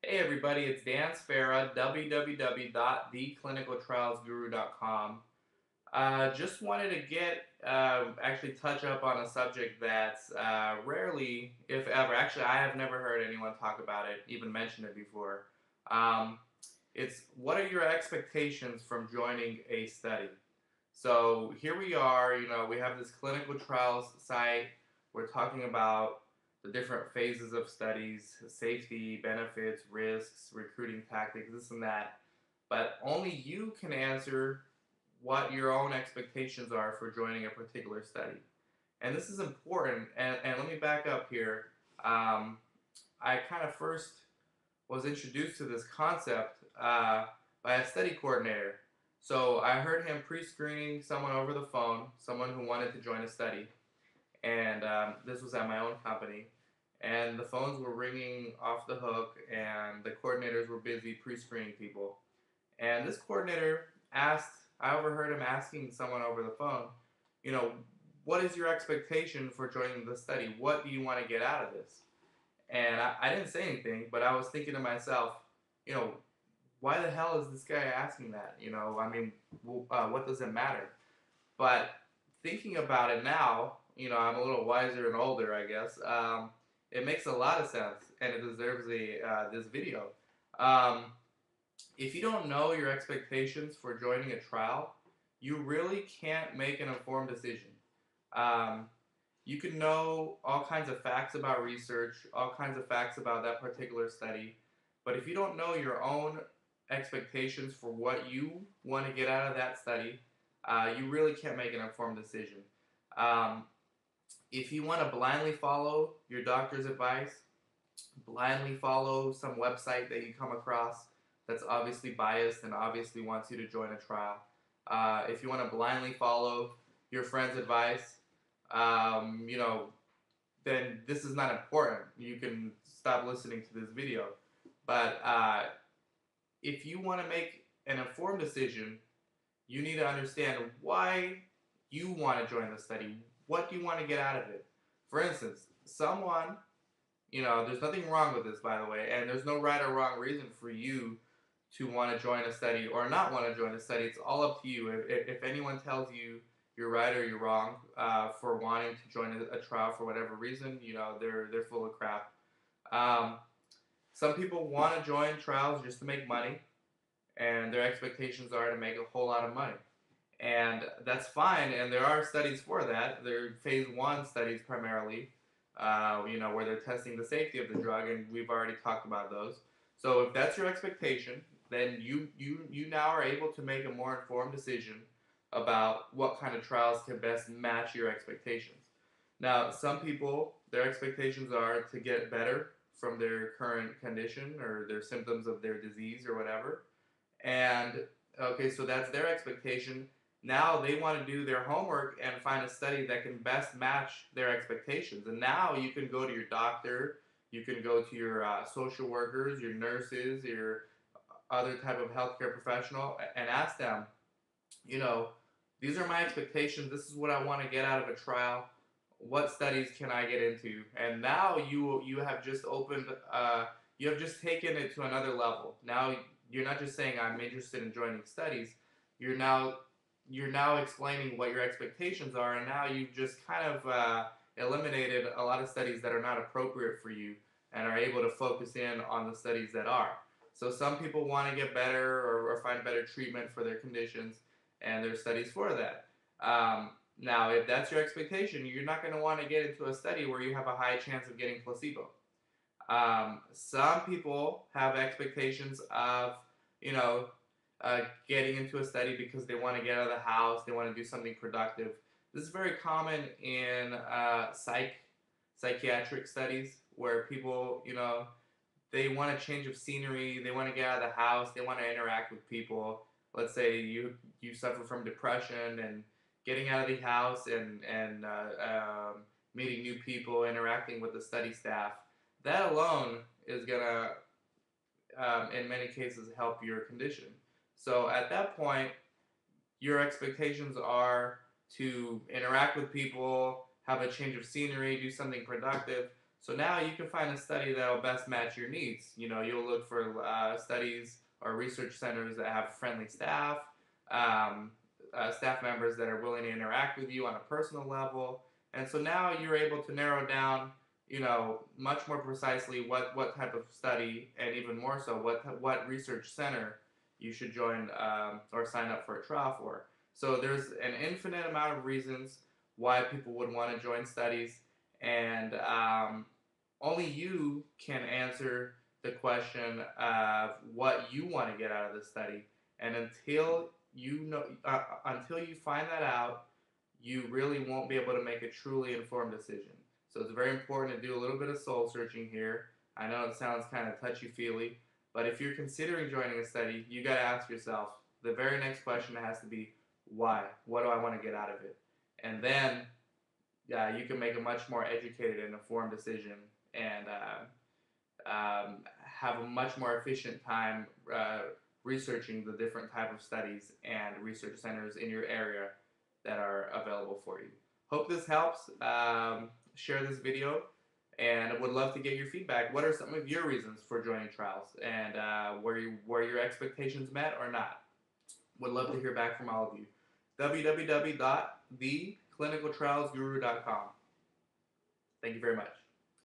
Hey everybody, it's Dan Sparra, www.theclinicaltrialsguru.com. Just wanted to actually touch up on a subject that's rarely, if ever, actually I have never heard anyone talk about it, even mention it before. Um, it's what are your expectations from joining a study? So here we are, we have this clinical trials site. We're talking about the different phases of studies, safety, benefits, risks, recruiting tactics, this and that. But only you can answer what your own expectations are for joining a particular study. And this is important. And let me back up here. Um, I kind of first was introduced to this concept by a study coordinator. So I heard him pre-screening someone over the phone, someone who wanted to join a study, and this was at my own company. And the phones were ringing off the hook, and the coordinators were busy pre-screening people. And this coordinator I overheard him asking someone over the phone, you know, what is your expectation for joining the study? What do you want to get out of this? And I didn't say anything, but I was thinking to myself, you know, why the hell is this guy asking that? I mean, what does it matter? But thinking about it now, I'm a little wiser and older, I guess. It makes a lot of sense, and it deserves this video. Um, if you don't know your expectations for joining a trial, you really can't make an informed decision. Um, you can know all kinds of facts about research, all kinds of facts about that particular study, but if you don't know your own expectations for what you want to get out of that study, you really can't make an informed decision. Um, if you want to blindly follow your doctor's advice, blindly follow some website that you come across that's obviously biased and obviously wants you to join a trial, if you want to blindly follow your friend's advice, um, you know, then this is not important. You can stop listening to this video. But if you want to make an informed decision, you need to understand why you want to join the study. What do you want to get out of it? For instance, there's nothing wrong with this, by the way, and there's no right or wrong reason for you to want to join a study or not want to join a study. It's all up to you. If anyone tells you you're right or you're wrong for wanting to join a trial for whatever reason, they're full of crap. Um, some people want to join trials just to make money, and their expectations are to make a whole lot of money. And that's fine, and there are studies for that. They're phase one studies primarily, where they're testing the safety of the drug, and we've already talked about those. So if that's your expectation, then you now are able to make a more informed decision about what kind of trials can best match your expectations. Now, some people, their expectations are to get better from their current condition or their symptoms of their disease or whatever. And okay, so that's their expectation. Now they want to do their homework and find a study that can best match their expectations. And now you can go to your doctor, you can go to your social workers, your nurses, your other type of healthcare professional, and ask them, you know, these are my expectations. This is what I want to get out of a trial. What studies can I get into? And now you have just opened, you have just taken it to another level. Now you're not just saying I'm interested in joining studies. You're now you're now explaining what your expectations are, and now you've just kind of eliminated a lot of studies that are not appropriate for you, and are able to focus in on the studies that are. So some people want to get better or find better treatment for their conditions, and there's studies for that. Now, if that's your expectation, you're not going to want to get into a study where you have a high chance of getting placebo. Some people have expectations of, you know, getting into a study because they want to get out of the house, they want to do something productive. This is very common in psychiatric studies where people, they want a change of scenery, they want to get out of the house, they want to interact with people. Let's say you suffer from depression, and getting out of the house and meeting new people, interacting with the study staff, that alone is gonna, in many cases, help your condition. So at that point, your expectations are to interact with people, have a change of scenery, do something productive. So now you can find a study that will best match your needs. You'll look for studies or research centers that have friendly staff, um, staff members that are willing to interact with you on a personal level. And so now you're able to narrow down, much more precisely what type of study, and even more so, what research center you should join or sign up for a trial for. So there's an infinite amount of reasons why people would want to join studies, and only you can answer the question of what you want to get out of the study. And until you find that out, you really won't be able to make a truly informed decision. So it's very important to do a little bit of soul searching here. I know it sounds kind of touchy feely, but if you're considering joining a study, you got to ask yourself the very next question has to be why? What do I want to get out of it? And then you can make a much more educated and informed decision, and have a much more efficient time researching the different type of studies and research centers in your area that are available for you. Hope this helps. Share this video, and I would love to get your feedback. What are some of your reasons for joining trials, and were your expectations met or not? Would love to hear back from all of you. www.theclinicaltrialsguru.com. Thank you very much.